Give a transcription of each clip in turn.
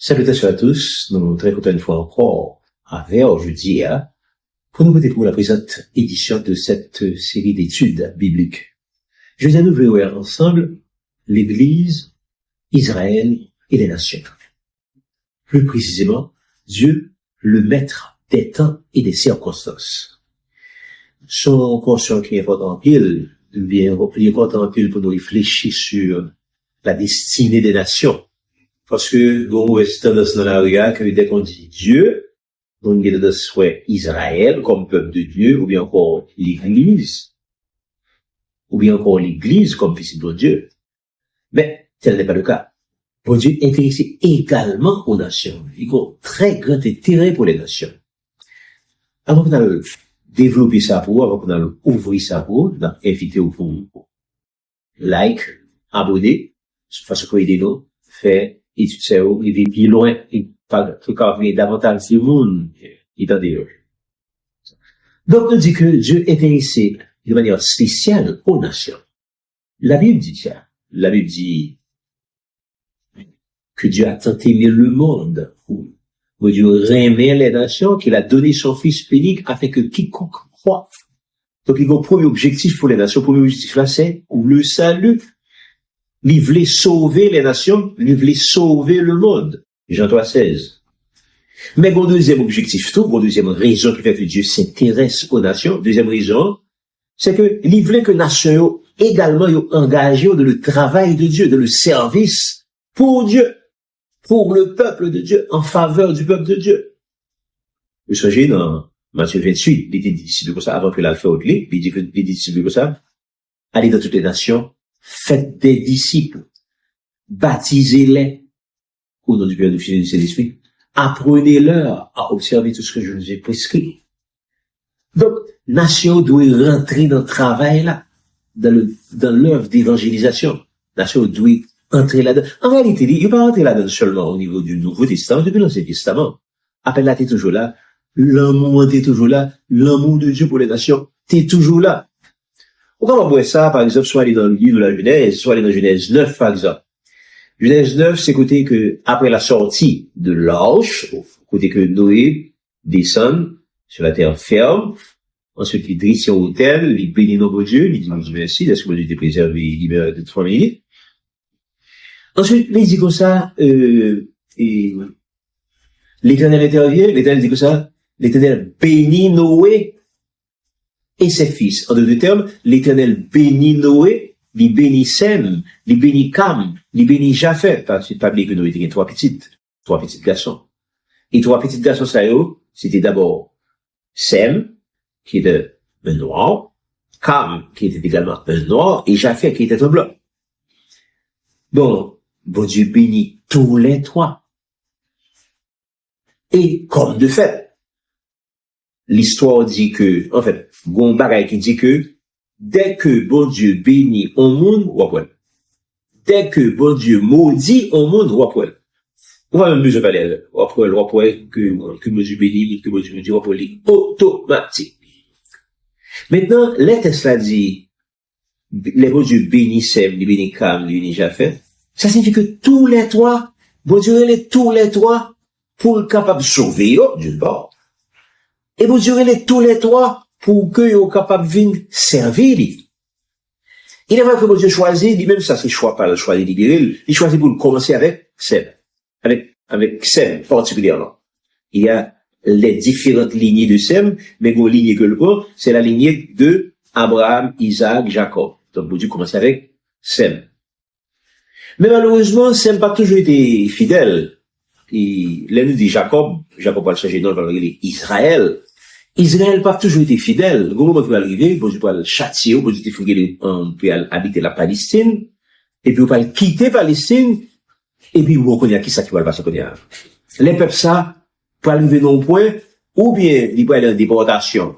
Salutations à tous, nous sommes très contents une fois encore avec aujourd'hui pour nous voter pour la présente édition de cette série d'études bibliques. Je vais nous voir ensemble l'Église, Israël et les nations. Plus précisément, Dieu, le maître des temps et des circonstances. Son conscient qui est important en pile, bien, il est important en pile pour nous réfléchir sur la destinée des nations. Parce que, bon, c'est tendance dans la regard que dès qu'on dit Dieu, on dit de souhait Israël comme peuple de Dieu, ou bien encore l'Église comme fils de Dieu. Mais, tel n'est pas le cas. Bon Dieu est intéressé également aux nations. Il a un très grand intérêt pour les nations. Avant qu'on a développé ça pour vous, avant qu'on a ouvrir ça pour vous, on a invité au pour like, abonner, façon que aider nous, faire, et tu sais, il est plus loin, il pas davantage si le monde, il est en dehors. Donc, on dit que Dieu est intéressé de manière spéciale aux nations. La Bible dit ça. La Bible dit que Dieu a tant aimé le monde, où Dieu aimait les nations, qu'il a donné son Fils unique afin que quiconque croit. Donc, il y a un premier objectif pour les nations. Le premier objectif là, c'est le salut. Il voulait sauver les nations, il voulait sauver le monde. Jean 3,16. Mais mon deuxième objectif, mon deuxième raison qui fait que Dieu s'intéresse aux nations, deuxième raison, c'est que il voulait que les nations également engagées dans le travail de Dieu, dans le service pour Dieu, pour le peuple de Dieu, en faveur du peuple de Dieu. Vous savez, dans Matthieu 28, il était disciple comme ça, avant que l'alpha il dit que les disciples comme ça, allez dans toutes les nations, faites des disciples, baptisez-les au nom du Père, du Fils et du Saint-Esprit, apprenez-leur à observer tout ce que je vous ai prescrit. Donc, nation doit rentrer dans le travail là, dans l'œuvre d'évangélisation. Nation doit entrer là-dedans. En réalité, il ne peut pas entrer là-dedans seulement au niveau du Nouveau Testament, depuis l'Ancien Testament. Appel là, t'es toujours là. L'amour, t'es toujours là. L'amour de Dieu pour les nations, t'es toujours là. Pourquoi on voit ça, par exemple, soit aller dans le livre de la Genèse, soit aller dans Genèse 9, par exemple. Genèse 9, c'est côté que, après la sortie de l'arche, côté que Noé descend sur la terre ferme, ensuite il dresse son autel, il bénit notre Dieu, il dit merci, est-ce que Dieu t'est préservé, il libère de 3 minutes. Ensuite, il dit comme ça, et l'Éternel intervient, l'Éternel dit comme ça, l'Éternel bénit Noé, et ses fils. En d'autres termes, l'Éternel bénit Noé, il bénit Sem, il bénit Cam, il bénit Japheth. Parce que pas oublier que Noé était trois petits garçons. Et trois petits garçons, ça c'était d'abord Sem, qui était un noir, Cam, qui était également un noir, et Japheth, qui était un blanc. Bon Dieu bénit tous les trois. Et comme de fait, l'histoire dit que, en fait, gon bagay qui dit que, dès que bon Dieu bénit au monde, wapwel. Dès que bon Dieu maudit au monde, wapwel. On va même mieux parler, wapwel, que bon Dieu bénit, que bon Dieu maudit, wapwel, automatique. Maintenant, les textes là dit, les bon Dieu bénit Sem, les bénit Cam, les bénit Japheth. Ça signifie que tous les trois, bon Dieu les tous les trois, pour le capable de sauver, Dieu bord. Et vous direz tous les trois pour que vous soyez capables de venir servir. Il est vrai que Dieu choisit, lui-même ça c'est choix pas le choix de libérer, il choisit pour commencer avec Sem. Avec Sem particulièrement. Il y a les différentes lignées de Sem, mais une lignée que le prend, c'est la lignée de Abraham, Isaac, Jacob. Donc Dieu commence avec Sem. Mais malheureusement, Sem n'a pas toujours été fidèle. Et là, nous dit Jacob va le changer, non, il va le dire Israël. Israël n'a pas toujours été fidèle. Le moment où il va arriver, Dieu va le châtier, Dieu va habiter la Palestine, et puis il va quitter la Palestine, et puis on connaît qui ça qui va le passer. Les peuples ça, pour arriver dans le point, ou bien il va aller en déportation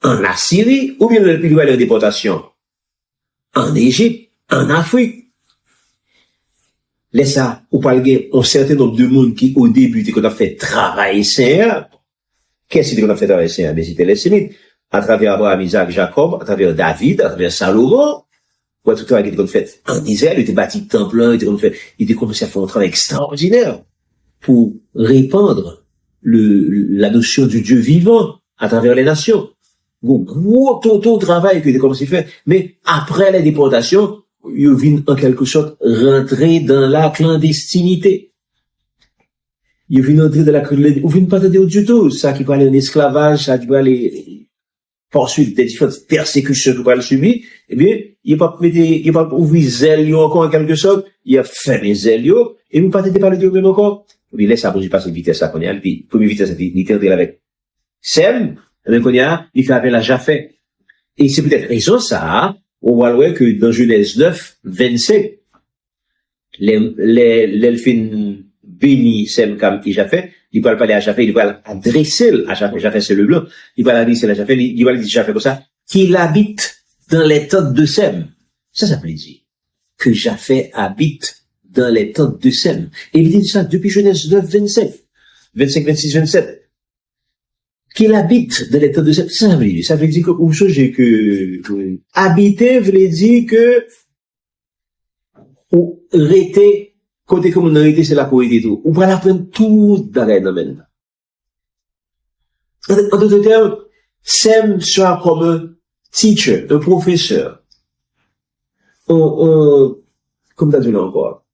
en Assyrie, ou bien il va aller en déportation en Égypte, en Afrique. Laisse ça, ou pas un certain nombre de monde qui, au début, qu'on a fait travailler saint. Qu'est-ce qu'on a fait travailler saint? Mais c'était les Sémites. À travers Abraham, Isaac, Jacob, à travers David, à travers Salomon. Ouais, tout le travail qu'il était fait en Israël, il était bâti de temple, il était commencé à faire un travail extraordinaire pour répandre la notion du Dieu vivant à travers les nations. Gros tonton travail qu'il était commencé à faire. Mais après la déportation, il vient en quelque sorte rentrer dans la clandestinité. Il vient entrer dans la clandestinité. Il vient pas de du tout. Ça qui peut aller en esclavage, ça qui peut aller poursuivre des différentes persécutions qu'il peut aller subir. Eh bien, il a pas ouvert zèle encore en quelque sorte. Il a fermé zèle et vous pas parler de même encore. Il laisse à passer vitesse à qu'on y a. Puis, première vitesse, il est entré avec Sem. Et qu'on y a, il fait appel à Japheth. Et c'est peut-être raison ça, on va voir que dans Genèse 9, 25, l'elfin béni Sem, Cam et Japheth, il va parler à Japheth, il va adresser à Japheth, Japheth c'est le blanc, il va adresser à Japheth, il va dire Japheth comme ça, qu'il habite dans les tentes de Sem. Ça veut dire que Japheth habite dans les tentes de Sem. Et il dit ça depuis Genèse 9, 25, 26, 27. Qu'il habite dans les tentes de Sem. Ça veut dire que, ou chose que, habiter veut dire que, ou rester, côté comme on a été, c'est la qualité tout. On va l'apprendre tout dans les domaines. En d'autres termes, Sem sera comme un teacher, un professeur, comme t'as dit là encore,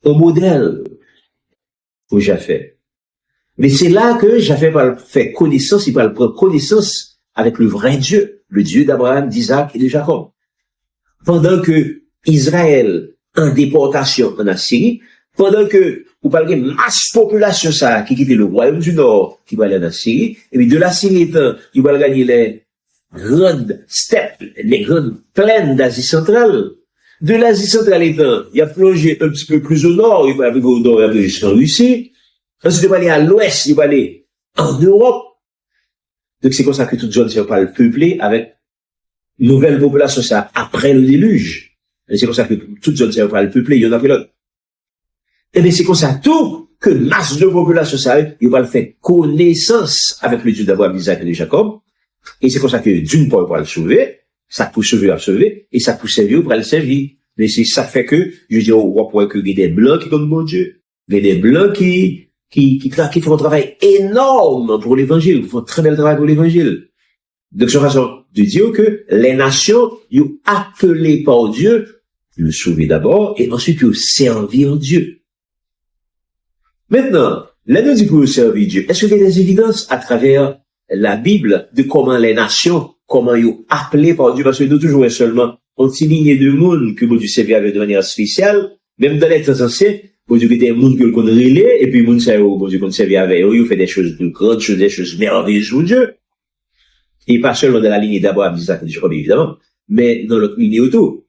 un modèle pour Japheth. Mais c'est là que Japheth va faire connaissance, il va prendre connaissance avec le vrai Dieu, le Dieu d'Abraham, d'Isaac et de Jacob. Pendant que Israël en déportation en Assyrie, pendant que vous parlez de masse population ça qui quitte le royaume du Nord, qui va aller en Assyrie, et puis de l'Assyrie, il va gagner les grandes steppes, les grandes plaines d'Asie centrale. De l'Asie centrale étant, il a plongé un petit peu plus au nord, il va arriver au nord, il va arriver jusqu'en Russie. Ensuite, il va aller à l'ouest, il va aller en Europe. Donc, c'est comme ça que toute zone va le peupler avec une nouvelle population, ça, après le déluge. Et c'est comme ça que toute zone va le peupler, il y en a plus l'autre. Et bien, c'est comme ça, tout, que masse de population, ça, il va le faire connaissance avec le Dieu d'Abraham, d'Isaac et de Jacob. Et c'est comme ça que d'une part, il va le sauver, ça peut sauver à sauver, et ça peut servir pour le servir. Mais c'est ça fait que, je dis, on va pouvoir que il y a des blancs qui comme bon Dieu. Il y a des blancs qui font un travail énorme pour l'évangile, qui font un très bel travail pour l'évangile. Donc, c'est façon de dire que les nations, ils ont appelé par Dieu, le sauver d'abord, et ensuite, ils ont servir Dieu. Maintenant, là, nous dit pour servir Dieu. Est-ce qu'il y a des évidences à travers la Bible de comment les nations, comment ils ont appelé par Dieu? Parce que nous toujours seulement une petite lignée de monde que Dieu servait de manière spéciale, même dans les temps anciens, bon Dieu, était un monde que l'on relait, et puis, monde, ça, bon Dieu, qu'on servait avec eux, il fait des choses de grandes choses, des choses merveilleuses pour Dieu. Et pas seulement dans la lignée d'Abraham, d'Isaac et de Jacob, évidemment, mais dans l'autre lignée autour.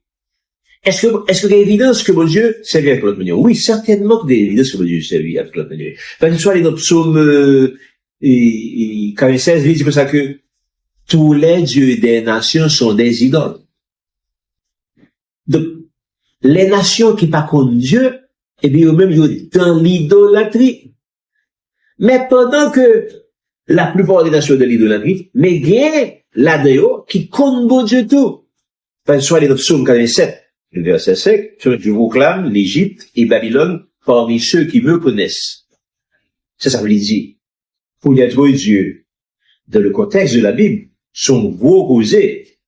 Est-ce qu'il y a évidence que mon Dieu servait avec l'autre manière? Oui, certainement qu'il y a évidence que mon Dieu servait avec l'autre manière. Parce que soit les dans psaume, 46, il dit comme ça que tous les dieux des nations sont des idoles. Donc, les nations qui pas contre Dieu, eh bien, eux-mêmes, ils sont dans l'idolâtrie. Mais pendant que la plupart des nations de l'idolâtrie, mais il y a là-dedans qui compte bon Dieu tout. Parce que soit les psaume 47, le verset 5, je vous clame l'Égypte et Babylone parmi ceux qui me connaissent. Ça veut dire, pour y être Dieu, dans le contexte de la Bible, sont gros causés.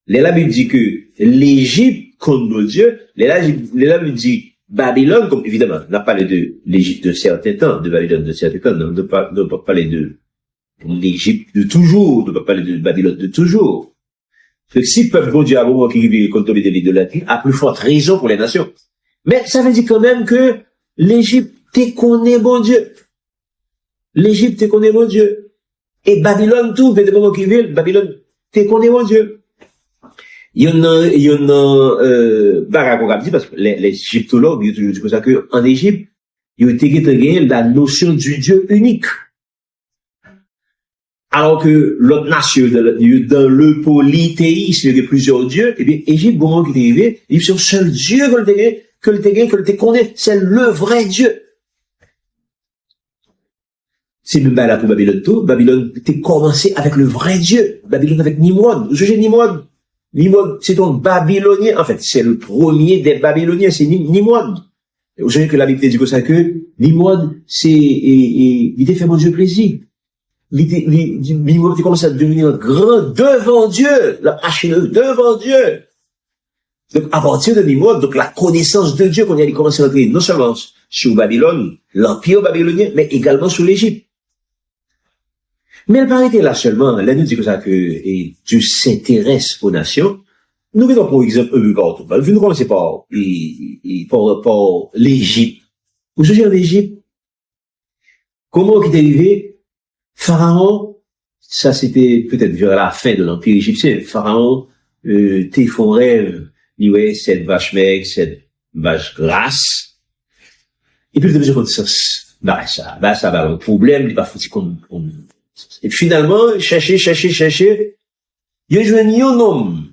La Bible dit que l'Égypte compte bon Dieu, la Bible dit Babylone, comme évidemment, on a parlé de l'Égypte de certains temps, de Babylone de certains temps, on ne peut pas parler de l'Égypte de toujours, on ne peut pas parler de Babylone de toujours. Donc, si le peuple bon Dieu a vraiment qui est contrôlé de l'idolâtrie, a plus forte raison pour les nations. Mais ça veut dire quand même que l'Égypte te connaît bon Dieu. L'Égypte te connaît bon Dieu. Et Babylone tout, fait des moments qui vivent, Babylone te connaît bon Dieu. Il y en a, Barak, dit, parce que les égyptologues, ils disent comme ça que, en Égypte, ils ont été la notion du Dieu unique. Alors que l'autre nation, dans le polythéisme, il y a plusieurs dieux, et bien, Égypte, bon, qui est arrivé, il y a un seul Dieu que le connaît, c'est le vrai Dieu. C'est même là pour Babylone tout, Babylone, t'es commencé avec le vrai Dieu. Babylone avec Nimrod. Vous jugez Nimrod? Nimrod, c'est un Babylonien. En fait, c'est le premier des Babyloniens, c'est Nimrod. Vous savez que la Bible dit comme ça que Nimrod, il était fait mon Dieu plaisir. Nimrod était commencé à devenir grand devant Dieu, la machine devant Dieu. Donc, à partir de Nimrod, donc la connaissance de Dieu, qu'on y a commencé à entrer non seulement sur Babylone, l'empire babylonien, mais également sur l'Égypte. Mais elle pas été là seulement. Là, nous dit comme ça que Dieu s'intéresse aux nations. Nous venons pour exemple un peu partout. Nous commençons par l'Égypte. Vous savez l'Égypte? Comment est arrivé? Pharaon, ça c'était peut-être vers la fin de l'Empire égyptien. Pharaon, t'es font rêve. Il ouais, cette vache maigre, cette vache grasse. Et puis, il devait dire ça, ça va le problème, il va foutre qu'on, et finalement, chercher. Il y a eu un homme,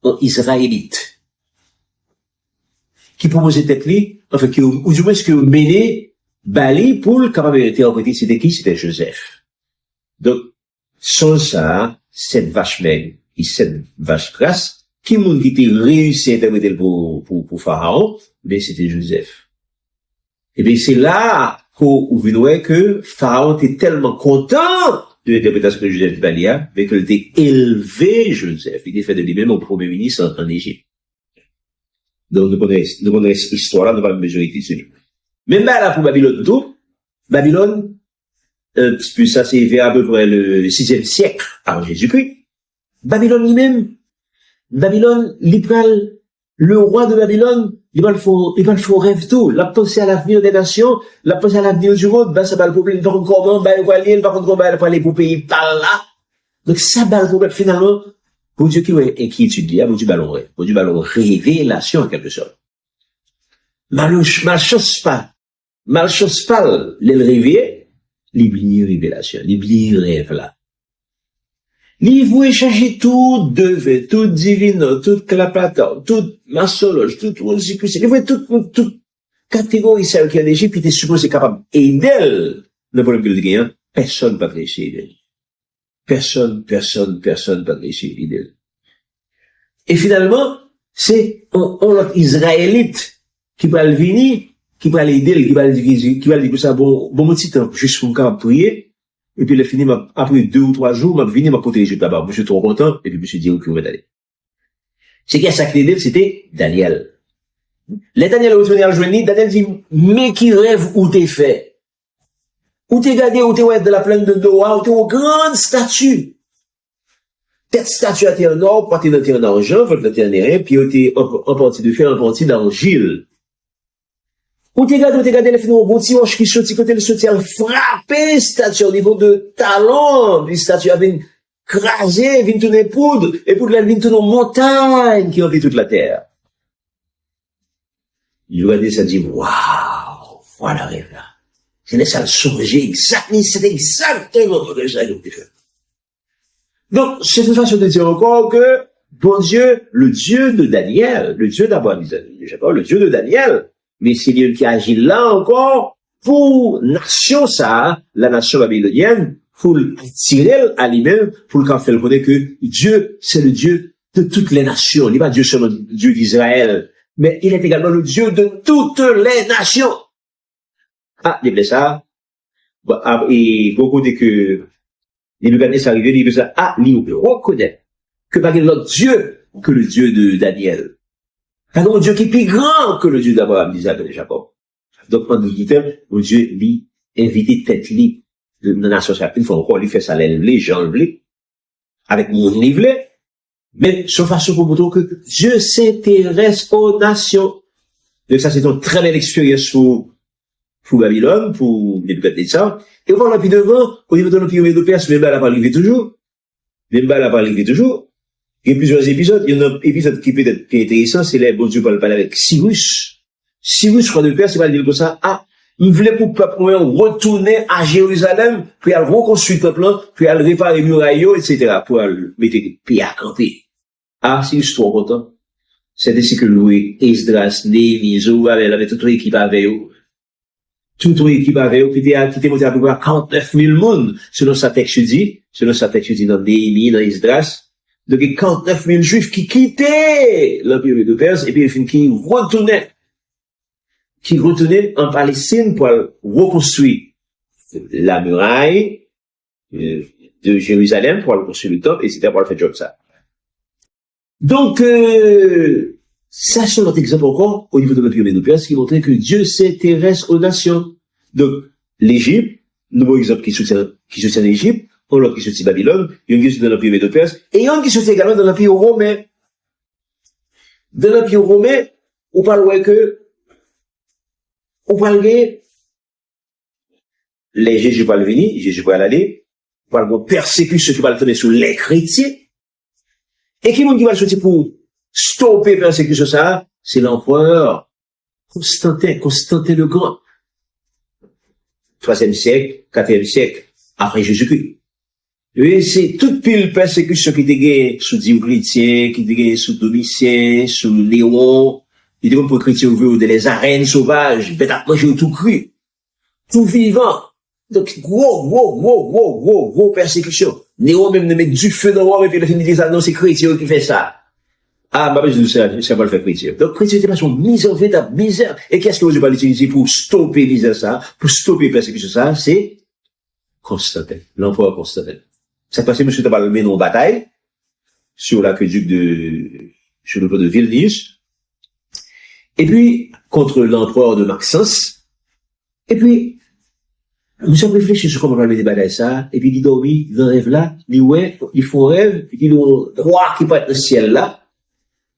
un Israélite, qui proposait tête lui, enfin, ou du moins, ce que mené, Bali, pour le capable d'interpréter, c'était qui? C'était Joseph. Donc, sans ça, cette vache maigre, et cette vache grasse, qui monde qui était réussi à interpréter pour Pharaon, mais c'était Joseph. Et bien, c'est là qu'on voit que Pharaon était tellement content de l'interprétation de Joseph Balia, mais qu'il était élevé Joseph. Il était fait de lui-même au premier ministre en Égypte. Donc, nous connaissons cette histoire-là, nous avons majorité de ce livre. Même là, pour Babylone, tout, Babylone, un petit peu ça, c'est vers à peu près le 6e siècle avant Jésus-Christ. Babylone lui-même, le roi de Babylone, il va le faire rêve tout. La pensée à l'avenir des nations, la pensée à l'avenir du monde, ça va le problème. Par contre, comment, il va aller pour pays par là. Donc, ça va le problème, finalement. Pour Dieu qui étudie, pour Dieu ballon rêve. Pour Dieu ballon révélation, en quelque sorte. Malchance pas, les réveiller, l'oublier révélation, l'oublier rêve là. Li voulait changer tout devait, tout divin, tout clapator, tout massologe, tout rosicrucé. Il voulait toute catégorie celle qui en Égypte était supposé capable d'aider le problème qu'il gagne. Personne pas réussi d'aider. Personne pas réussi d'aider. Et finalement, c'est l'autre Israélite qui va le venir, qui va l'aider, qui va dire que ça bon petit temps, juste pour qu'on prier. Et puis, il a fini, après 2 ou 3 jours, m'a venu, m'a protéger d'abord. Je suis trop content, et puis, je me suis dit, ok, on va aller. C'est qui a sacré d'elle, c'était Daniel. Les Daniel a retourné à le joindre, Daniel dit, mais qui rêve où t'es fait? Où t'es gardé, où t'es ouais, de la plaine de Noah, où t'es aux grandes statues. Tête statue à terre en or, partie de terre en argent, faut de terre en airain, puis où t'es en partie de fer, en partie d'argile. Où t'es gardé, les finons, bon, ti, qui sorti, côté le sorti, frappé, statue au niveau de talon, les statues avaient crasé, vient tourner poudre, et poudre, là, vient tourner montagne qui remplit toute la terre. Il regardait ça, dit, waouh, voilà, rêve là. C'est là, ça le songer exactement, c'est exactement ce que ça a fait. Donc, c'est une façon de dire encore que, bon Dieu, le Dieu de Daniel, le Dieu d'Abraham, le Dieu de Daniel, mais c'est Dieu qui agit là encore pour nation ça, la nation babylonienne, pour l'attirer à lui-même, pour le faire connaître que Dieu, c'est le Dieu de toutes les nations. Il n'est pas Dieu seulement Dieu d'Israël, mais il est également le Dieu de toutes les nations. Ah, il est ça. Et beaucoup de que les Libanais arrivés, ils disent ça. Ah, il reconnaît que pas l'autre Dieu que le Dieu de Daniel. Un Dieu qui est plus grand que le Dieu d'Abraham, d'Isaac et de Jacob. Donc, en dit, mon Dieu, lui, invité tête, lui, de la nation, une fois encore, lui fait ça, les gens, avec mon livret, mais, sauf façon pour montrer que Dieu s'intéresse aux nations. Donc, ça, c'est une très belle expérience pour Babylone, pour les Nebuchadnezzar. Et voilà, puis devant, au niveau de l'Empire de Perse, même là, elle va arriver toujours. Il y a plusieurs épisodes. Il y en a un épisode qui peut être intéressant, c'est là, bon Dieu parle avec Cyrus. Cyrus, roi de Perse, il va dire comme ça, ah, il voulait pour le peuple retourner à Jérusalem, puis aller reconstruire le peuple, puis aller réparer les murailles, etc., pour aller mettre des pieds à camper. Ah, Cyrus, trop content. C'est ainsi que Louis, Esdras, Néhémie, Zorobabel, avec toute l'équipe avec eux. Toute l'équipe avec eux, qui était monté à peu près 49 000 monde, selon sa texte dit dans Néhémie, dans Esdras, Donc, il y a 49 000 juifs qui quittaient l'Empire Médo-Perse, et puis qui retournaient en Palestine pour reconstruire la muraille de Jérusalem, pour reconstruire le temple, etc., pour le faire job ça. Donc, ça, c'est notre exemple encore, au niveau de l'Empire Médo-Perse, qui montrait que Dieu s'intéresse aux nations. Donc, l'Égypte, nouveau exemple qui soutient l'Égypte, l'autre qui soutient Babylone, il y a une qui soutient l'Empire Médo-Perse, et il y a une qui soutient également dans l'Empire romain. Dans l'Empire romain, on parle les Jésus pas le venir, Jésus pas l'aller, on parle de persécution qui va le tenir sur les chrétiens, et qui va le sortir pour stopper persécution ça, c'est l'empereur Constantin le Grand. 3e siècle, 4e siècle, après Jésus-Christ. Et c'est toute pile persécution qui était gagnée sous Dioclétien, qui était gagnée sous Domitien, sous Léon, il était comme pour les chrétiens ouverts dans les arènes sauvages, bête à manger tout cru, tout vivant. Donc, gros persécution. Néron même ne met du feu dans Rome et puis il a fini de dire, non, c'est chrétien qui fait ça. Ah, bah, je sais, ça va le faire chrétien. Donc, chrétien était pas son misère, véritable misère. Et qu'est-ce que vous allez l'utiliser pour stopper misère ça, pour stopper persécution ça? C'est Constantin, l'empereur Constantin. Ça passait, monsieur Tabal mené en bataille, sur l'aqueduc sur le pont de Vilnius. Et puis, contre l'empereur de Maxence. Et puis, nous avons réfléchi sur comment on va mener bataille ça, et puis il dormit dans le rêve là, il faut rêve, et puis il y a un roi qui peut être dans le ciel là,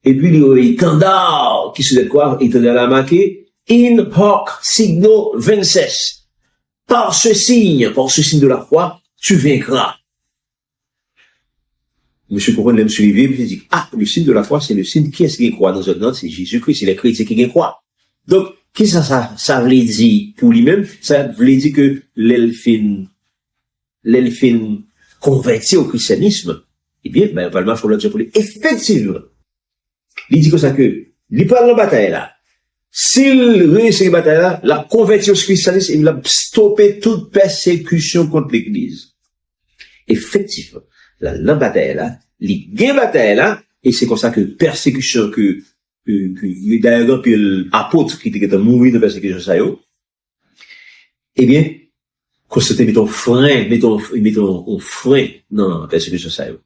et puis il y a un étendard qui se dit quoi, étendard là marqué, in hoc signo vinces. Par ce signe de la croix, tu vaincras. Monsieur Couronne l'aime suivi, puis il dit, le signe de la croix, c'est le signe, qui est-ce qui croit dans un autre? C'est Jésus-Christ, c'est les chrétiens qui croient. Donc, qu'est-ce que ça voulait dire pour lui-même? Ça voulait dire que l'elfine converti au christianisme, eh bien, on va le marcher pour le dire pour lui. Effectivement. Il dit comme ça que, il parle de la bataille là. S'il réussit la bataille là, la converti au christianisme, il a stoppé toute persécution contre l'église. Effectivement. La bataille là, il gagne bataille là, et c'est comme ça que persécution d'ailleurs, puis l'apôtre qui était mort de persécution ça yo, eh bien, Constantin mettons frein dans la persécution ça yo.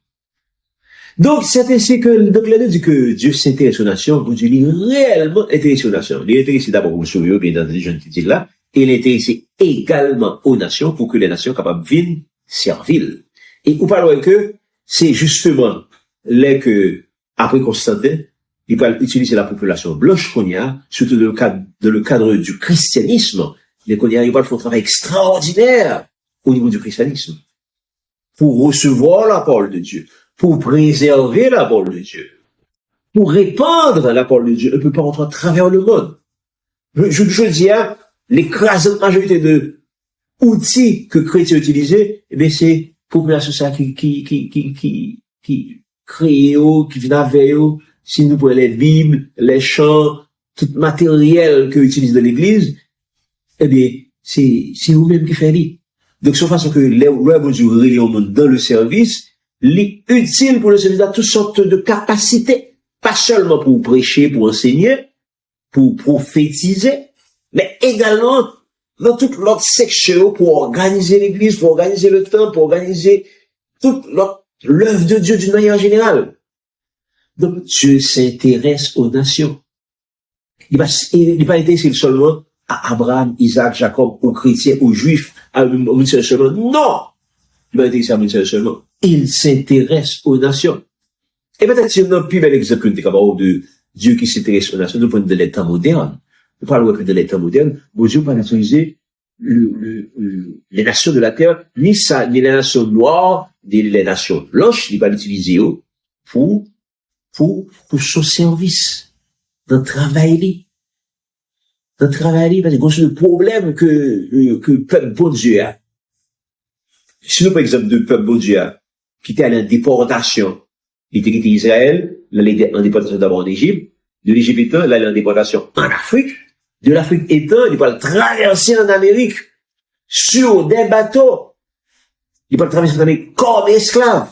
Donc, c'est ainsi que, donc, là, dit que Dieu s'intéresse aux nations, vous Dieu, il est réellement intéressé aux nations. Il est intéressé d'abord pour le sauver, bien entendu, je ne te dis là, et il est intéressé également aux nations pour que les nations capables de venir servir. Et vous parlez que c'est justement là que, après Constantin, il va utiliser la population blanche qu'on y a, surtout dans le cadre du christianisme. Les qu'on y a, ils vont faire un travail extraordinaire au niveau du christianisme. Pour recevoir la parole de Dieu, pour préserver la parole de Dieu, pour répandre la parole de Dieu, un peu partout à travers le monde. Je dis, l'écrasante majorité de outils que chrétiens utilisaient, eh bien, c'est population ça qui crée, qui vient avec eux. Si nous prenons les Bibles, les chants, tout matériel que utilise de l'église, eh bien, c'est vous-même qui faites ça. Donc, de façon que l'œuvre du religion dans le service, est utile pour le service à toutes sortes de capacités. Pas seulement pour prêcher, pour enseigner, pour prophétiser, mais également dans toute l'autre section pour organiser l'église, pour organiser le temple, pour organiser toute l'œuvre de Dieu d'une manière générale. Donc, Dieu s'intéresse aux nations. Il n'est pas intéressé seulement à Abraham, Isaac, Jacob, aux chrétiens, aux juifs, à une seule seulement. Non! Il n'est pas intéressé à une seule seulement. Il s'intéresse aux nations. Et peut-être si on a un plus bel exemple de Dieu qui s'intéresse aux nations, nous prenons de l'état moderne. Nous parlons de l'état moderne. Bon Dieu va nationaliser les nations de la terre, ni les nations noires, ni les nations blanches, il va l'utiliser pour son service, dans le travail. Dans le travail, parce que c'est le problème que peuple bon Dieu a. Si nous, par exemple, de peuple bon Dieu a, qui était à la déportation, il était quitté Israël, là, en déportation d'abord en Égypte, de l'Égypte étant, là, il est en déportation en Afrique, de l'Afrique étant, il va traverser en Amérique, sur des bateaux. Il va traverser en Amérique comme esclave.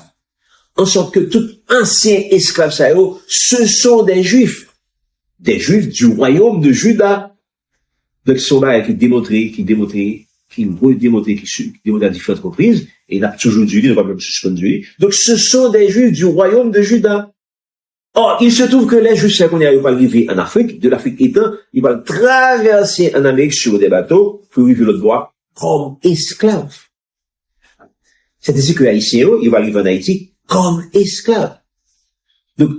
en sorte que tout ancien esclave ça, ce sont des juifs du royaume de Juda. Donc, ce sont là qui démontrent à différentes reprises, et il a toujours dû, il va même suspendre. Donc, ce sont des juifs du royaume de Juda. Or, il se trouve que les juifs, qu'on n'arrive pas à arriver en Afrique, de l'Afrique étant, ils vont traverser en Amérique sur des bateaux, pour arriver l'autre bord, comme esclaves. C'est ainsi que les Haïtiens, ils vont arriver en Haïti, comme esclaves. Donc,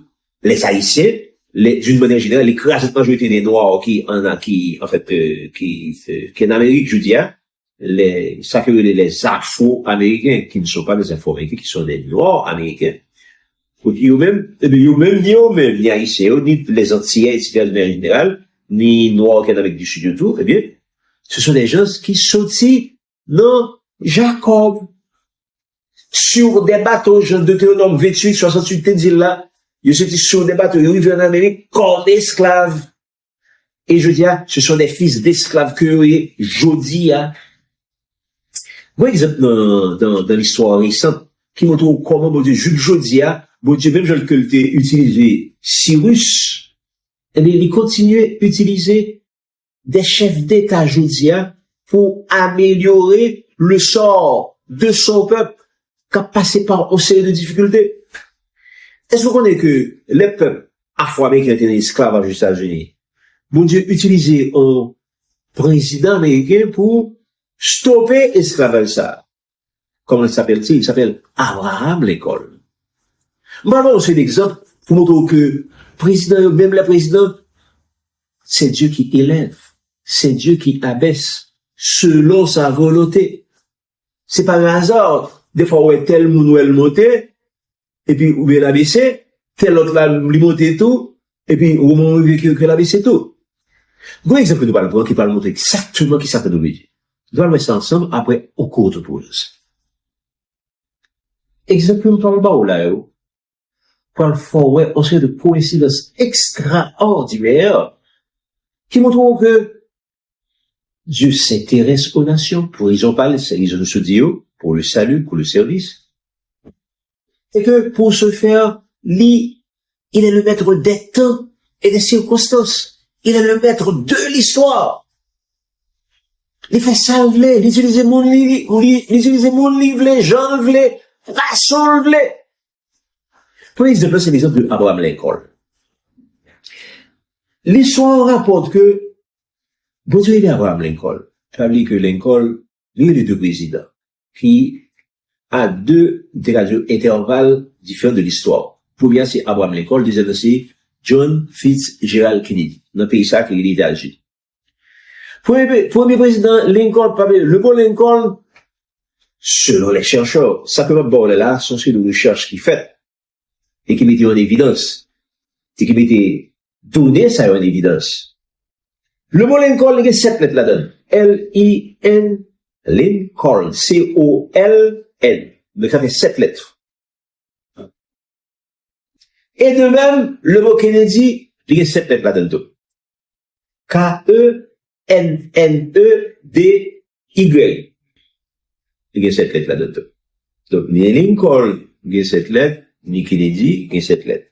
les Haïtiens, d'une manière générale, l'écrasante majorité des Noirs qui en Amérique, je veux dire, les Afro-Américains, qui ne sont pas des Afro-Américains, qui sont des Noirs américains, ni Haïtiens, ni les Antillais, etc., de manière générale, ni Noirs qui en Amérique du Sud du tout, eh bien, ce sont des gens qui sortis, non, Jacob, sur des bateaux, genre Deutéronome 28, 68, t'es dit là, ils étaient sur des bateaux, ils arrivent en Amérique comme esclaves. Et je dis, ce sont des fils d'esclaves que jodi, moi, exemple, dans l'histoire récente, qui montre comment, bon Dieu, Jodia, bon Dieu, même je l'ai utilisé Cyrus, eh bien, il continuait à utiliser des chefs d'État Jodia pour améliorer le sort de son peuple qui a passé par une série de difficultés. Est-ce que vous connaissez que les peuples afro-américains étaient esclaves aux États-Unis? Bon Dieu, utilisait un président américain pour stopper l'esclavage ça. Comment s'appelle-t-il? Il s'appelle Abraham Lincoln. Maintenant, c'est l'exemple pour montrer que président, même le président, c'est Dieu qui élève, c'est Dieu qui abaisse selon sa volonté. C'est pas un hasard. Des fois, ouais, tel moun ou elle monté, et puis, ou bien l'abaissé, tel autre là, lui monté tout, et puis, au moment où que l'abaissé tout. Bon exemple, nous parlons pour qui parle montrer exactement qui s'appelle obéir. Nous allons mettre ça ensemble après, au cours de pause. Exactement, par le bas, là, pour le fort, ouais, on serait de coïncidence extraordinaire, qui montrent que Dieu s'intéresse aux nations, pour ils ont parlé, ils ont se dit, pour le salut, pour le service. Et que, pour ce faire, il est le maître des temps et des circonstances. Il est le maître de l'histoire. Il fait ça, il utilise mon livre, les gens, les façons, pour exemple, c'est l'exemple de Abraham Lincoln. L'histoire rapporte que, bon Dieu, il est Abraham Lincoln. Ça veut dire que Lincoln, lui, il est deux présidents, qui a deux intervalles différents de l'histoire. Premier, c'est Abraham Lincoln, deuxième, c'est John Fitzgerald Kennedy, dans le pays ça qui est les États-Unis. Premier président, Lincoln, le bon Lincoln, selon les chercheurs, simplement, bon, là, sont ceux de recherche qui fait, et qui mettent en évidence, et qui mettent donné ça en évidence. Le mot Lincoln, il y a 7 lettres là-dedans. L-I-N, Lincoln, C-O-L-N. Donc ça fait 7 lettres. Et de même, le mot Kennedy, il y a 7 lettres là-dedans. K-E-N-N-E-D-Y. Il y a 7 lettres là-dedans. Donc, ni Lincoln, il y a 7 lettres, ni Kennedy, il y a 7 lettres.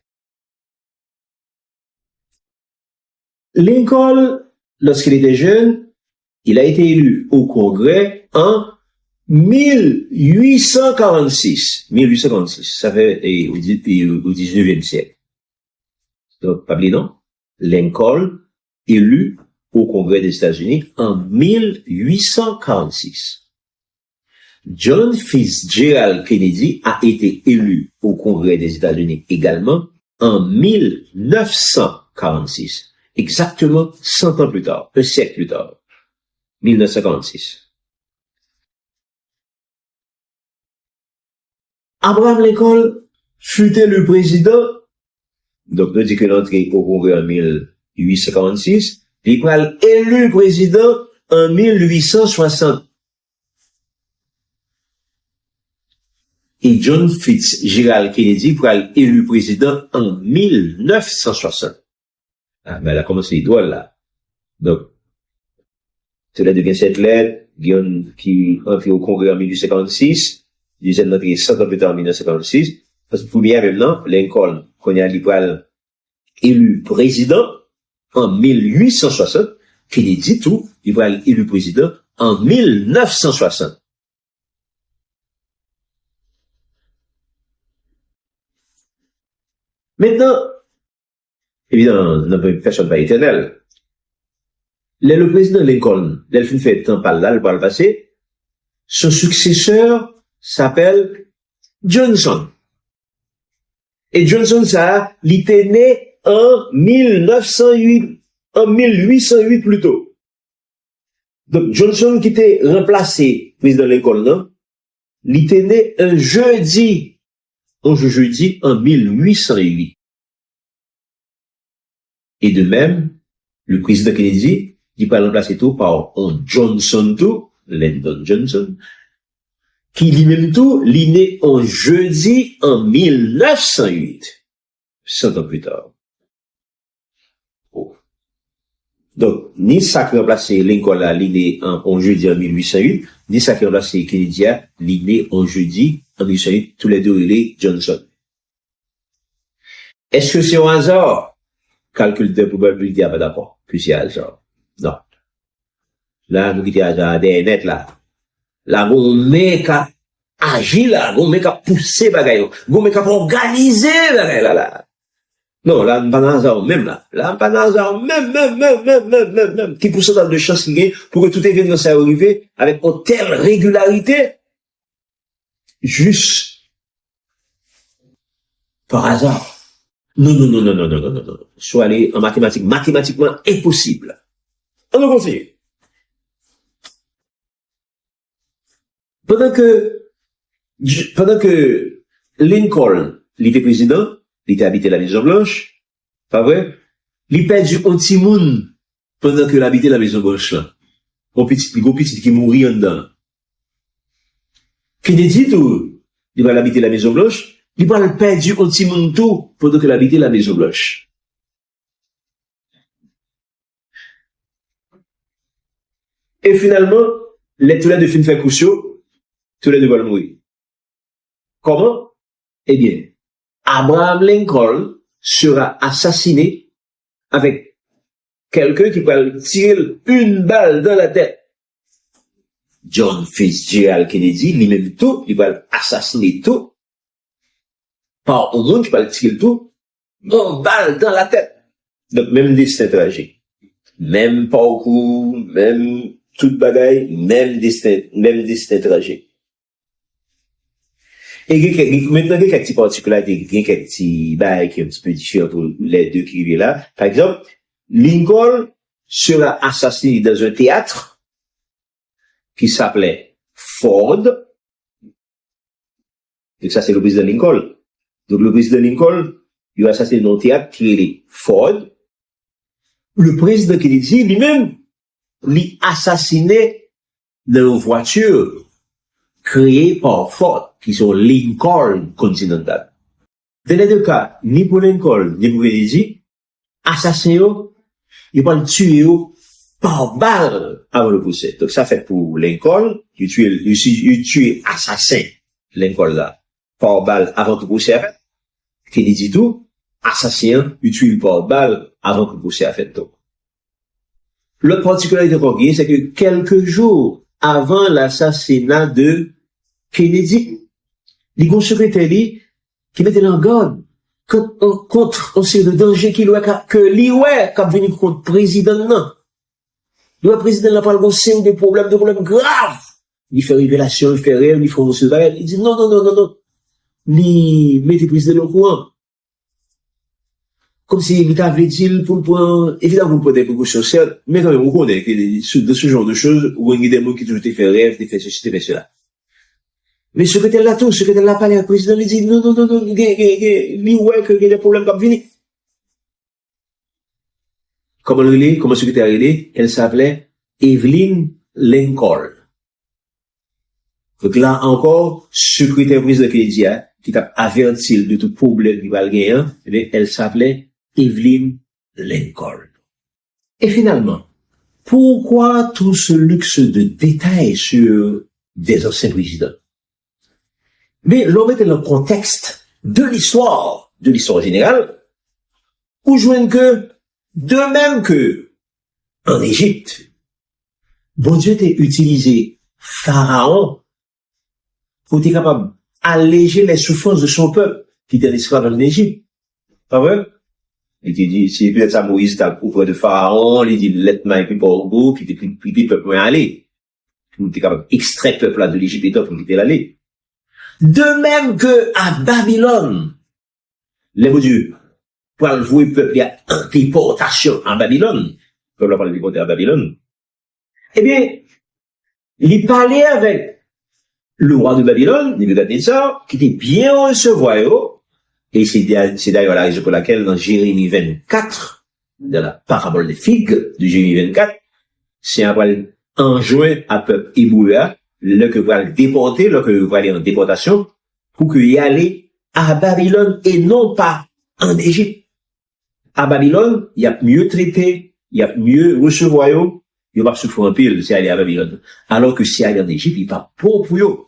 Lincoln, lorsqu'il était jeune, il a été élu au Congrès en 1846. 1846. Ça fait au 19e siècle. Donc, pas oublier, non? Lincoln, élu au Congrès des États-Unis en 1846. John Fitzgerald Kennedy a été élu au Congrès des États-Unis également en 1946. Exactement 100 ans plus tard, un siècle plus tard. 1946. Abraham Lincoln fut le président, donc nous dit que l'entrée au Congrès en 1846, puis il a élu président en 1860. Et John Fitzgerald Kennedy pour être élu président en 1960. Ah, ben, elle a commencé l'étoile, là. Donc, c'est là de cette lettre, Guillaume, qui a fait au Congrès en 1856, disait notre 100 ans plus tard en 1956, Parce que premier maintenant, Lincoln, qu'on a élu président en 1860, Kennedy tout, il va être élu président en 1960. Maintenant, évidemment, personne pas éternel. Le président Lincoln, il fait temps par là, le passé, son successeur s'appelle Johnson. Et Johnson, ça, il était né en 1808 plutôt. Donc, Johnson qui était remplacé, président Lincoln, non? Il était né un jeudi en 1808. Et de même, le président Kennedy, il va remplacer tout par un Johnson tout, Lyndon Johnson, qui lui-même tout, il est né en jeudi en 1908. 100 ans plus tard. Oh. Donc, ni ça qui a remplacé Lincoln là, il est né en jeudi en 1808, ni ça qui a remplacé Kennedy, il est né en jeudi en 1808, tous les deux, il est Johnson. Est-ce que c'est un hasard? Calcul de probabilité, pas d'accord. Que c'est hasard. Non. Là, nous qui hasard, des net là. Là, on mec à agir là, on mec à pousser bagaille, on mec à organiser bagaille là. Non, là, on pas dans hasard même là. Là, on pas dans hasard même. Qui pourcentage de chance qu'il y a pour que tout événement ça arrive avec une telle régularité? Juste par hasard. Non. Soit aller en mathématiques, mathématiquement impossible. On nous continue. Pendant que Lincoln, il était président, il était habité la Maison Blanche, pas vrai? Il perdu un petit monde pendant que il habitait la Maison Blanche là. Un petit qui mourit en dedans. Kennedy tout, il va habiter la Maison Blanche. Il va le perdre un petit monde tout pendant qu'il habitait la Maison Blanche. Et finalement, tous les deux films fait coup, tous les deux vont mourir. Comment? Eh bien, Abraham Lincoln sera assassiné avec quelqu'un qui va tirer une balle dans la tête. John Fitzgerald Kennedy, lui-même tout, il va assassiner tout. Par un monde qui va le tirer tout, une balle dans la tête. Donc, même destin tragique. Même parcours, même toute bagaille, même destin tragique. Et maintenant, il y a quelques particularités, il y a quelques petits bails qui sont un petit peu différents pour les deux qui vivent là. Par exemple, Lincoln sera assassiné dans un théâtre qui s'appelait Ford. Et ça, c'est le président Lincoln. Donc, le président Lincoln, il va assassiner dans un théâtre qui est Ford. Le président Kennedy, lui-même, l'a assassiné dans une voiture créée par Ford, qui sont Lincoln Continental. Dans les deux cas, ni pour Lincoln, ni pour Kennedy, assassin, il va le tuer par balle avant de le pousser. Donc, ça fait pour Lincoln, il tue assassin, Lincoln là, par balle avant de le pousser à fait. Kennedy tout, assassin, il tue par balle avant de le pousser à fait tout. L'autre particularité qu'on a, c'est que quelques jours avant l'assassinat de Kennedy, les grands secrétaires qui mettaient en garde contre un série de dangers que l'IWE qui venu contre le président, non. Le président n'a pas le signe de problèmes graves. Il fait révélation, il fait réel, il fait un il dit non. Il met le président au courant. Comme si il avait dit pour le point, évidemment, pour des précautions, certes, mais quand même, on connaît que de ce genre de choses, où il y a des mots qui toujours fait rêve, fait ceci, fait cela. Mais ce que t'es là tout, ce que t'es là parlé, le président lui dit, non, lui, ouais, qu'il y a des problèmes comme venir. Comment secrétaire elle elle s'appelait Evelyn Lincoln. Donc là encore, secrétaire président Kennedy, qui t'a averti de tout problème qui va le gagner, elle s'appelait Evelyn Lincoln. Et finalement, pourquoi tout ce luxe de détails sur des anciens présidents? Mais l'on met dans le contexte de l'histoire générale, ou joignent que, de même que, en Égypte, bon Dieu t'a utilisé Pharaon pour être capable d'alléger les souffrances de son peuple qui était esclave en Égypte. Pas vrai? Il t'a dit, si peut-être ça Moïse t'a auprès de Pharaon, il dit, let my people go, puis le peuple va aller. Pour être capable d'extraire le peuple là de l'Égypte et tout, pour qu'il aller. De même que à Babylone, les beaux dieux, pour le voir le peuple, il y a une déportation en Babylone. Le peuple a pas déporté à Babylone. Eh bien, il parlait avec le roi de Babylone, Nebuchadnezzar, qui était bien recevoir, et c'est d'ailleurs la raison pour laquelle dans Jérémie 24, dans la parabole des figues de Jérémie 24, c'est un enjoint à peuple hébreu, là que va le déporter, là que va aller en déportation, pour qu'il y aille à Babylone et non pas en Égypte. À Babylone, il y a mieux traité, il y a mieux recevoir, il va souffrir un pile si aller à Babylone. Alors que si aller en Égypte, il pas bon pour eux.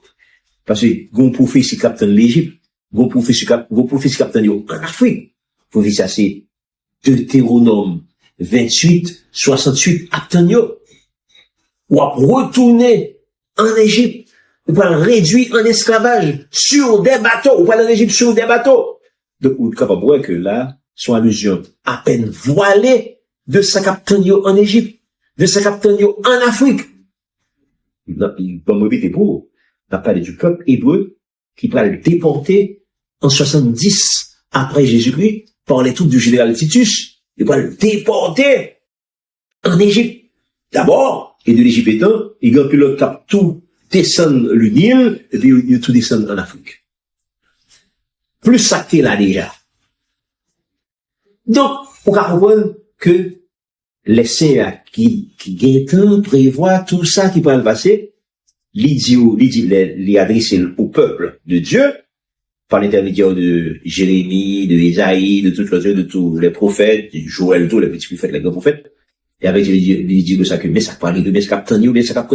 Parce que, gon prophétie capitaine l'Égypte, gon prophétie capitaine en Afrique. Prophétie c'est Deutéronome 28, 68, capitaine yo. Ou à retourner en Égypte, ou va le réduire en esclavage sur des bateaux, ou va en Égypte sur des bateaux. Donc, on est capable de voir que là, son allusion à peine voilée de sa capitaine yo en Égypte, de sa capitaine yo en Afrique. Non, il va me répéter pour, on a parlé du peuple hébreu qui va le déporter en 70 après Jésus-Christ par les troupes du général Titus. Il va le déporter en Égypte. D'abord, et de l'Égypte étant, il y a un pilote cap tout descendre le Nil, et puis il tout descendre en Afrique. Plus ça que là déjà. Donc, on va comprendre que les saints qui guettent, prévoient tout ça qui peut le passer, les adresser au peuple de Dieu, par l'intermédiaire de Jérémie, de Isaïe, de tous les prophètes, de Joël, tous les petits prophètes, les grands prophètes, et avec les dit que ça que, mais ça parle de, mais ça capte mais ça capte.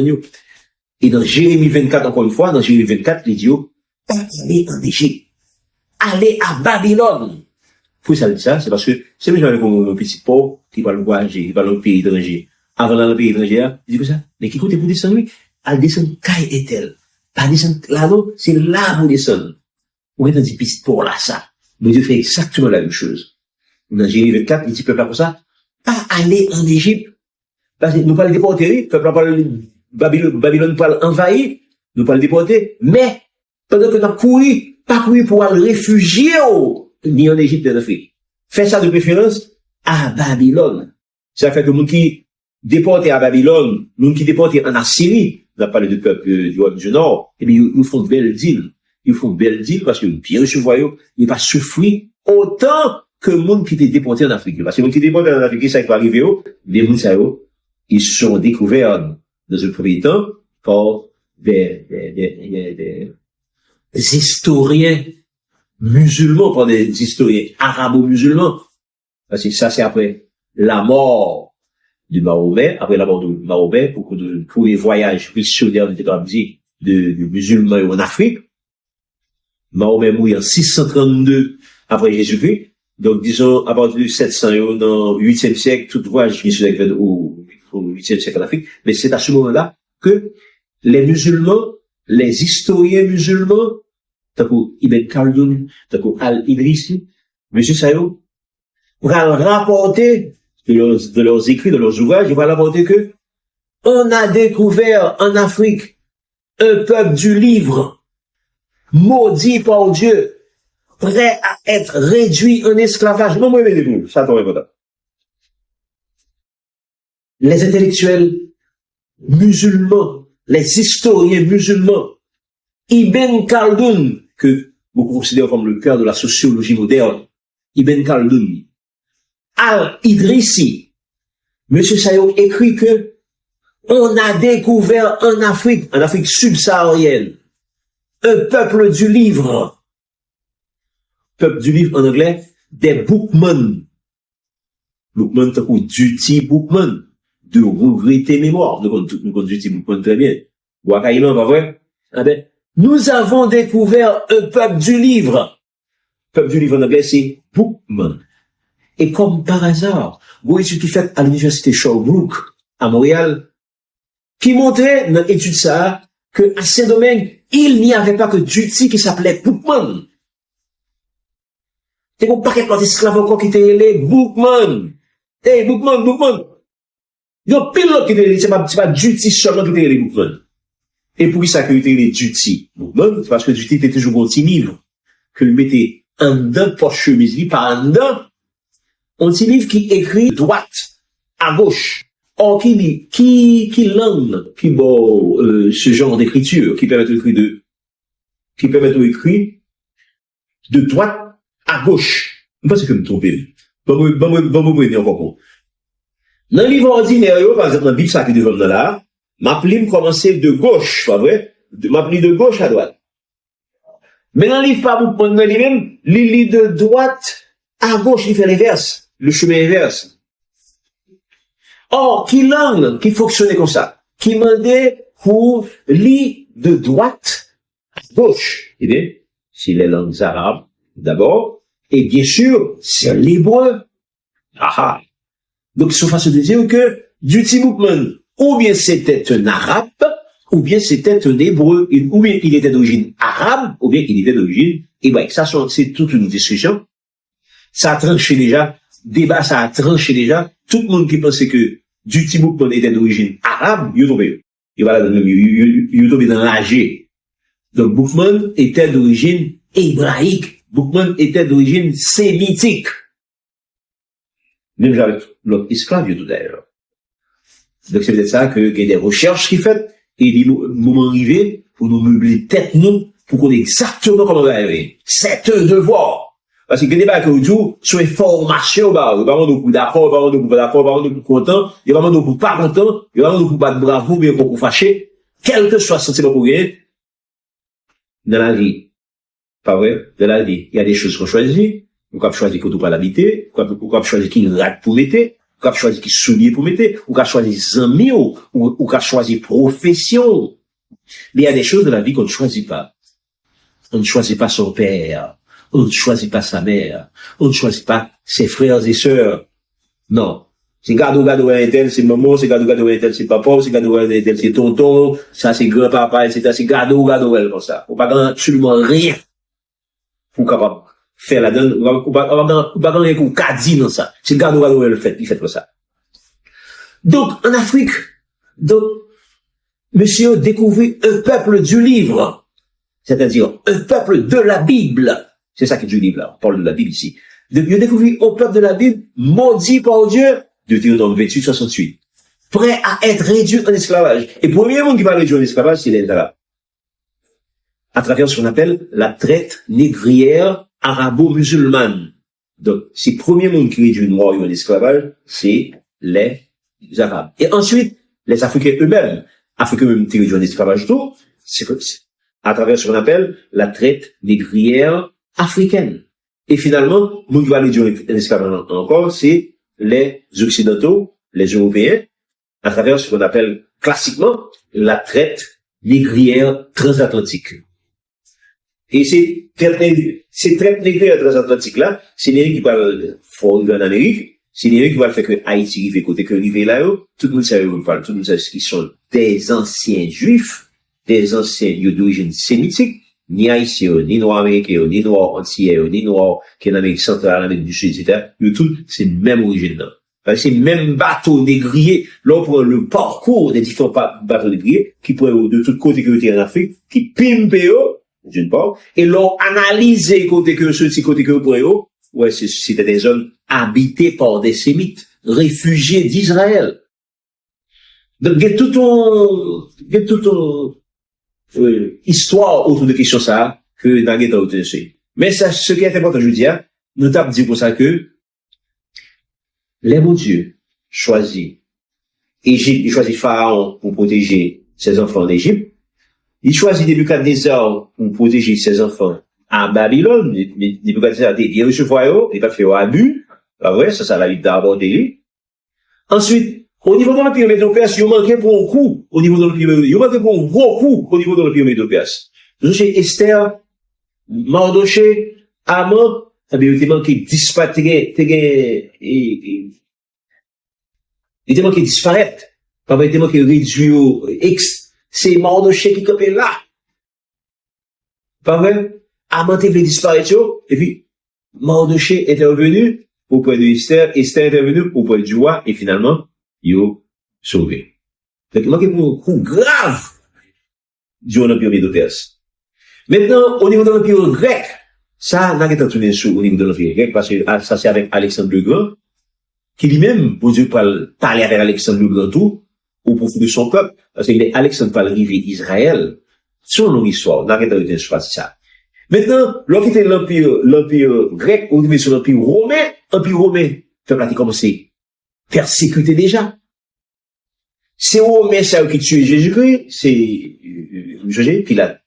Et dans Jérémie 24, encore une fois, dans Jérémie 24, les dit, pas aller en Égypte, aller à Babylone. Pourquoi ça dit ça? C'est parce que, c'est même comme un petit pauvre, qui va le voyager, qui va dans le pays étranger. Avant dans le pays étranger, il dit que ça, mais qui compte pour descendre, lui? À descendre, Kai est-elle? Pas descendre là, non? C'est là pour descendre. On est dans des pistes pour là, ça. Mais Dieu fait exactement la même chose. Dans Jérémie 24, il dit, peuple pour ça, pas aller en Égypte. Parce que nous pas le déporter, peuple pas le Babylone pas l'envahir, nous pas le déporter, mais, pendant que nous couru, pas couru pour aller réfugier ni en Égypte, ni en Afrique. Fait ça de préférence à Babylone. Ça fait que nous qui déportés à Babylone, nous qui déportés en Assyrie, on a parlé du peuple du Nord, et bien, ils font belle deal. Ils font belle deal parce que bien recevoir, ils pas souffrir autant que monde qui était déporté en Afrique. Parce que monde qui était déporté en Afrique, ça qui va arriver, les monde ça, ils sont découverts dans un premier temps par des historiens musulmans, par des historiens arabo-musulmans. Parce que ça, c'est après la mort de Mahomet, après la mort de Mahomet, pour les voyages missionnaires de musulmans en Afrique. Mahomet mourit en 632 après Jésus-Christ. Donc, disons, à partir de 700, dans le 8e siècle, tout voyage missionnaire au 8e siècle en Afrique. Mais c'est à ce moment-là que les musulmans, les historiens musulmans, tant Ibn Khaldun, tant Al-Idrisi, monsieur Sayo, vont rapporter de leurs écrits, de leurs ouvrages, ils vont rapporter que on a découvert en Afrique un peuple du livre, maudit par Dieu, prêt à être réduit en esclavage. Non, moi, mais ça t'aurait pas. Les intellectuels musulmans, les historiens musulmans, Ibn Khaldun, que vous considérez comme le cœur de la sociologie moderne, Ibn Khaldun, Al-Idrisi, monsieur Sayo écrit que on a découvert en Afrique subsaharienne, un peuple du livre. Peuple du livre en anglais, des bookmen. Bookmen, t'as duty bookmen. De regretter mémoire. Nous connaissons duty bookmen très bien. Wakaïman, pas vrai? Ah ben, nous avons découvert un peuple du livre. peuple du livre en anglais, c'est Bookman. Et comme par hasard, vous étude qui fait à l'université Sherbrooke, à Montréal, qui montrait dans l'étude ça, que à Saint-Domingue, il n'y avait pas que d'outil qui s'appelait Bookman. C'est qu'on paquet d'esclaves encore qui étaient les Bookman. Hey, Bookman. Il y a pile l'autre qui étaient c'est pas d'outil seulement qui étaient les Bookman. Et pour ça que étaient les d'outil Bookman, c'est parce que d'outil était toujours un petit livre, que le mettait en dedans, poche chemise, pas en dedans, un petit livre qui écrit droite, à gauche. Or, qui langue, qui bon, ce genre d'écriture, qui permet d'écrire de droite à gauche. Je pense que je me trompe. Bon, encore. Dans le livre ordinaire, par exemple, dans la Bible, ça qui est devant là, m'appelait commencer de gauche, pas vrai? M'appelait de gauche à droite. Mais dans le livre, pas beaucoup, dans lui-même, il lit de droite à gauche, il fait l'inverse, le chemin inverse. Or, qui langue, qui fonctionnait comme ça, qui demandait pour lire de droite à gauche. Eh bien, c'est les langues arabes, d'abord, et bien sûr, c'est l'hébreu. Ah. Donc, c'est façon de dire que Duty Bookman, ou bien c'était un arabe, ou bien c'était un hébreu, ou bien il était d'origine arabe, ou bien il était d'origine hébraïque. Ça, c'est toute une discussion. Ça a tranché déjà, débat, ça a tranché déjà. Tout le monde qui pensait que Duty Bookman était d'origine arabe, il est tombé. Il est tombé dans l'âge. Donc, Bookman était d'origine hébraïque. Bookman était d'origine sémitique. Même avec l'autre esclave, tout d'ailleurs. Donc, c'est peut-être ça que, il y a des recherches qui fait, et il moment arrivé, pour nous meubler tête, nous, pour qu'on ait exactement comment on va arriver. C'est un devoir. Parce que, les débat que vous dites, sur les formations, bah, il y a vraiment beaucoup d'accord, il y a vraiment beaucoup pas d'accord, il y a vraiment beaucoup content, il y a vraiment beaucoup pas content, il y a vraiment beaucoup pas de bravo, bien beaucoup fâché, quel que soit le sentiment pour gagner, dans la vie. Pas vrai? Dans la vie, il y a des choses qu'on choisit, ou qu'on choisit qu'on pas l'habiter, ou qu'on choisit qui rate pour mettre, ou qu'on choisit qui soulier pour mettre, ou qu'on choisit amis, ou qu'on choisit profession. Mais il y a des choses dans la vie qu'on ne choisit pas. On ne choisit pas son père. On ne choisit pas sa mère. On ne choisit pas ses frères et sœurs. Non. C'est gado un tel, c'est maman, c'est gado un tel, c'est papa, c'est gado un tel, c'est tonton, ça c'est grand-papa, etc. C'est gado comme ça. Faut pas gagner absolument rien. Pour capable faire la donne, ou pas gagner pour quasi dans ça. C'est gado le fait, il fait comme ça. Donc, en Afrique, monsieur découvrit un peuple du livre. C'est-à-dire, un peuple de la Bible. C'est ça qui est du livre, là. On parle de la Bible ici. Il a découvert au peuple de la Bible, maudit par Dieu, Deutéronome 28, 68. Prêt à être réduit en esclavage. Et le premier monde qui va réduire en esclavage, c'est les Arabes. À travers ce qu'on appelle la traite négrière arabo-musulmane. Donc, c'est le premier monde qui réduit le noir en esclavage, c'est les Arabes. Et ensuite, les Africains eux-mêmes, Africains eux-mêmes qui réduisent en esclavage tout, c'est à travers ce qu'on appelle la traite négrière africaine. Et finalement, nous qui va réduire en esclavage encore, c'est les Occidentaux, les Européens, à travers ce qu'on appelle classiquement la traite négrière transatlantique. Et ces traites négrières transatlantiques-là, c'est les qui parlent fort en Amérique, c'est les qui parlent faire que Haïti rive côté que rive là, tout le monde sait où on parle, tout le monde sait qu'ils sont des anciens juifs, des anciens d'origine sémitique, ni haïtiens, ni noirs américains, ni noirs antillais, ni noirs qui est en Amérique centrale, en Amérique du Sud, etc. Tout, c'est la même origine là. Parce que c'est le même bateau négrier, là on prend le parcours des différents bateaux négriers, qui pourraient de tous côtés que en Afrique, qui pimpent d'une part, et l'on analyse côté que ceux-ci, côté que pour eux, ouais, c'était des zones habitées par des sémites, réfugiés d'Israël. Donc, il y a toute histoire autour de questions ça, que dans les temps mais ça, ce qui est important, je veux dire, nous t'avons dit pour ça que, les bons dieux choisit Égypte, il choisit Pharaon pour protéger ses enfants en Égypte. Il choisit Nebuchadnezzar pour protéger ses enfants à Babylone. Nebuchadnezzar il recevoir il pas fait abus. Ah ouais, ça l'a abordé. Ensuite, au niveau de l'Empire médo-perse, il manquait pour un coup, au niveau de l'Empire médo-perse. Il manquait pour un gros coup, au niveau de l'Empire médo-perse. J'ai Esther, Mardoché, Amant, eh bien, il était manqué disparaître, il était manqué disparaître. Papa était manqué réduire au X. C'est Mardochée qui campait là. Pas vrai? Amant était disparaître, et puis, Mardochée est revenu auprès de Esther est revenu auprès du roi, et finalement, il a sauvé. Donc, il manquait un coup grave durant l'Empire Médo-Perse. Maintenant, au niveau de l'Empire grec, ça, n'a pas tourné sur au niveau de l'Empire grec, parce que ça, c'est avec Alexandre le Grand, qui lui-même, pour Dieu, parler avec Alexandre le Grand tout, au profit de son peuple, parce qu'il est Alexandre par l'arrivée d'Israël. C'est une longue histoire, n'a pas tourné sur ça. Maintenant, lorsqu'il était l'Empire grec, on est sur l'Empire romain, peuple a commencé à persécuter déjà. C'est Romain, ça, qui tue Jésus-Christ, c'est, Jésus, Pilate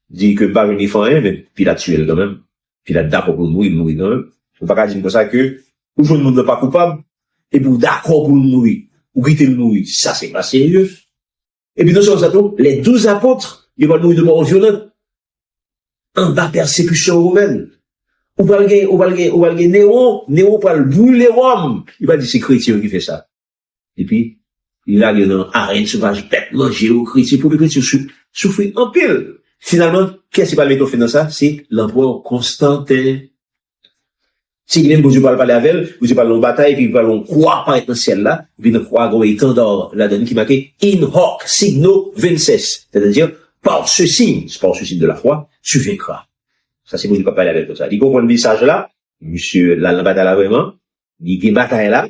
dit que pas une fois rien, mais Pilate tue quand même. Pilate d'accord pour mourir, quand même. On peut pas dire comme ça que, ou le monde n'est pas coupable, et pour d'accord pour mourir, ou quitter le mourir, ça c'est pas sérieux. Et puis, non seulement ça, les 12 apôtres, ils vont mourir de mort violente. En bas persécution romaine. Ou va le Néron va le brûler Rome. Il va dire c'est chrétien qui fait ça. Et puis, il a une arène sauvage, bête, manger aux chrétiens, pour les chrétiens souffrir en pile. Finalement, qu'est-ce qui va le mettre fait dans ça? C'est l'empereur Constantin. Si même Dieu va parler avec elle, Dieu parle en bataille, puis il va l'on croire par être dans le ciel là, puis il croit qu'on est d'or, la donne qui marque in hoc signo vinces. C'est-à-dire, par ce signe de la foi, tu vaincras. Ça, c'est bon, je peux pas parler avec tout ça. Il comprend le message là, monsieur, la bataille là vraiment, il y a une bataille là,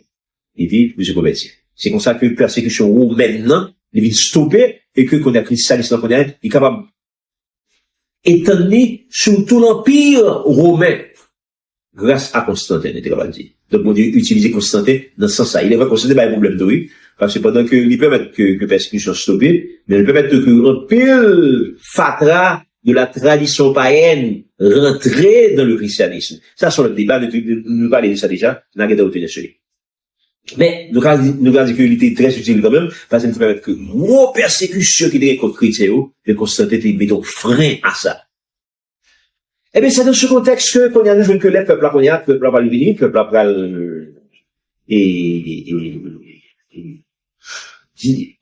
et puis, monsieur converti. C'est comme ça que persécution romaine, maintenant, il vient stopper, et que qu'on a pris ça, l'islam qu'on a, il est capable d'étendre sur tout l'empire romain, grâce à Constantin, il était capable de dire. Donc, mon Dieu, utiliser Constantin dans ce sens-là. Il est vrai que Constantin, il y a un problème de oui, parce que pendant que, il peut mettre que persécution stoppée, mais il peut mettre que un pile fatra de la tradition païenne rentrer dans le christianisme. Ça, sur le débat, nous parler de ça déjà, n'a rien à retenir sur lui. Mais, nous avons dit qu'il était très utile quand même, parce qu'il peut permettre que, gros persécution qui était contre chrétien, et Constantin était mis donc frein à ça. Eh bien, c'est dans ce contexte que, qu'on y a nous, que les peuples là, peuple va venir, peuple là,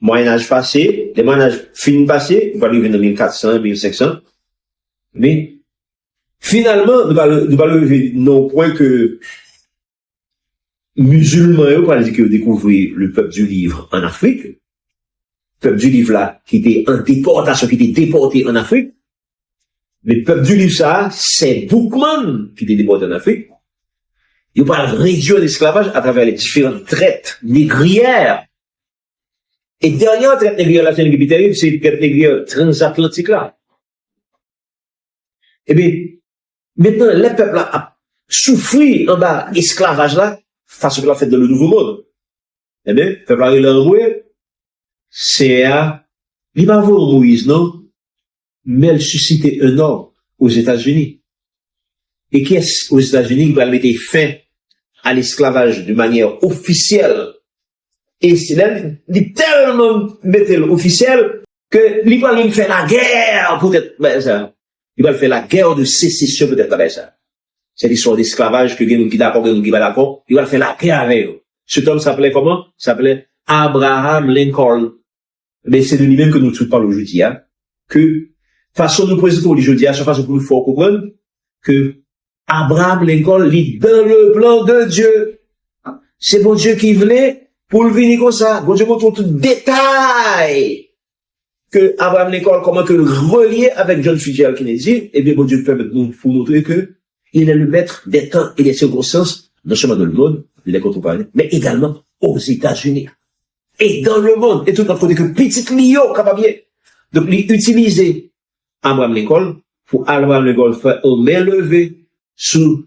Moyen-Âge passé, les Moyen-Âge finis passé, on va arriver dans 1400, 1500. Mais, finalement, nous allons arriver au point que, musulmans, on va dire que découvrir le peuple du livre en Afrique. Le peuple du livre là, qui était en déportation, qui était déporté en Afrique. Le peuple du livre ça, c'est Boukman qui était déporté en Afrique. Il parle réduire l'esclavage à travers les différentes traites négrières. Et dernière traite négrière là, c'est une terrible, c'est une traite négrière transatlantique là. Eh bien, maintenant, le peuple là a souffert en bas esclavage là, face à ce qu'il a fait dans le Nouveau Monde. Eh bien, le peuple là, il a envoyé, c'est à, il va voir Moïse, non? Mais elle suscitait un homme aux États-Unis. Et qui est-ce aux États-Unis qui va mettre fin à l'esclavage de manière officielle? Et c'est là, il tellement mettre officiel que il va lui faire la guerre, peut-être, ben ça. Il va faire la guerre de sécession, peut-être, avec ça. C'est l'histoire d'esclavage que quelqu'un qui d'accord, quelqu'un qui va d'accord. Il va faire la guerre avec eux. Cet homme s'appelait comment? S'appelait Abraham Lincoln. Mais c'est de lui-même que nous parlons aujourd'hui, hein. Que, façon de présenter aujourd'hui, à chaque façon pour nous faire comprendre que Abraham Lincoln lit dans le plan de Dieu. C'est bon Dieu qui voulait pour le venir comme ça. Bon Dieu montre tout détail que Abraham Lincoln, comment que le relier avec John Fitzgerald Kennedy, et bien bon Dieu permet de nous montrer que il est le maître des temps et des circonstances, non seulement dans le monde, il est contemporain, mais également aux États-Unis. Et dans le monde, et tout notre côté que petit Lio, capable. Donc, il utilisait Abraham Lincoln pour Abraham Lincoln faire un main levée sous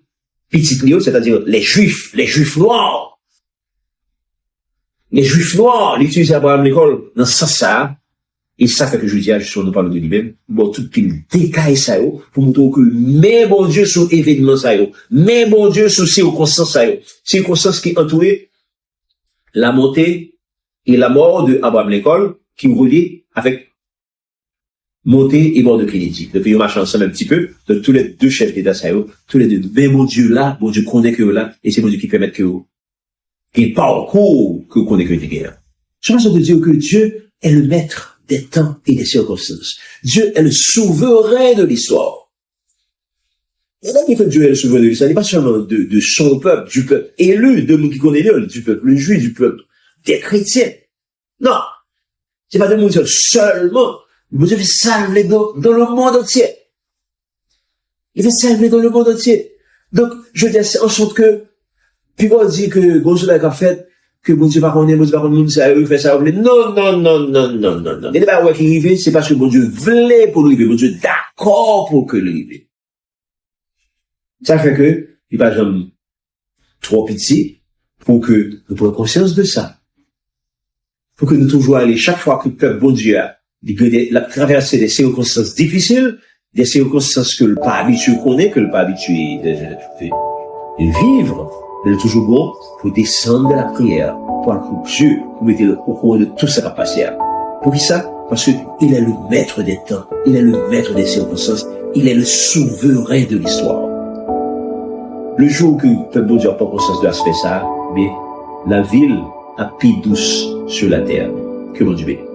petit Lio, c'est-à-dire les Juifs noirs. Les Juifs noirs, il utilisait Abraham Lincoln dans ça, et ça fait que je dis, justement, nous parlons de lui-même, bon, tout il décaille ça, pour montrer que, mais bon Dieu, sur événement ça, mais bon Dieu, sur circonstances ça, circonstances qui entouraient la montée et la mort de Abraham Lincoln, qui reliait avec monter et bord de Kennedy. Depuis, ils marchent ensemble un petit peu. Donc, tous les deux chefs d'État, ça y est, tous les deux. Mais mon Dieu là, mon Dieu connaît que là, et c'est mon Dieu qui permet que vous, qui parcours que vous connaissez que vous guerre. Je pense de dire que Dieu est le maître des temps et des circonstances. Dieu est le souverain de l'histoire. Et là, qui fait que Dieu est le souverain de l'histoire, il n'est pas seulement de son peuple, du peuple élu, de nous qui connaissons, du peuple juif, du peuple des chrétiens. Non. C'est pas de mon Dieu seulement. Mon Dieu fait salver dans le monde entier. Il fait salver dans le monde entier. Donc, je dis en sorte que, puis on dit que, bonjour, la fait, que mon Dieu va connaître, mon Dieu va connaître, ça, eux, fait ça, non, non, non, non, non, non, non. Et les barres qui arrivent, c'est parce que mon Dieu voulait pour nous arriver, mon Dieu d'accord pour que nous arrivions. Ça fait que, il va jamais trop petit pour que nous prenions conscience de ça. Pour que nous toujours aller, chaque fois que le peuple, bon Dieu, a traversé des circonstances difficiles, des circonstances que le pas habitué connaît, que le pas habitué de vivre, il est toujours bon pour descendre de la prière, pour que Dieu, pour mettre au courant de tout ça qui va passer. Pour qui ça? Parce qu'il est le maître des temps, il est le maître des circonstances, il est le souverain de l'histoire. Le jour que le peuple bon Dieu n'a pas conscience de l'aspect ça, mais la ville a pris douce sur la terre. Que mon Dieu bénisse.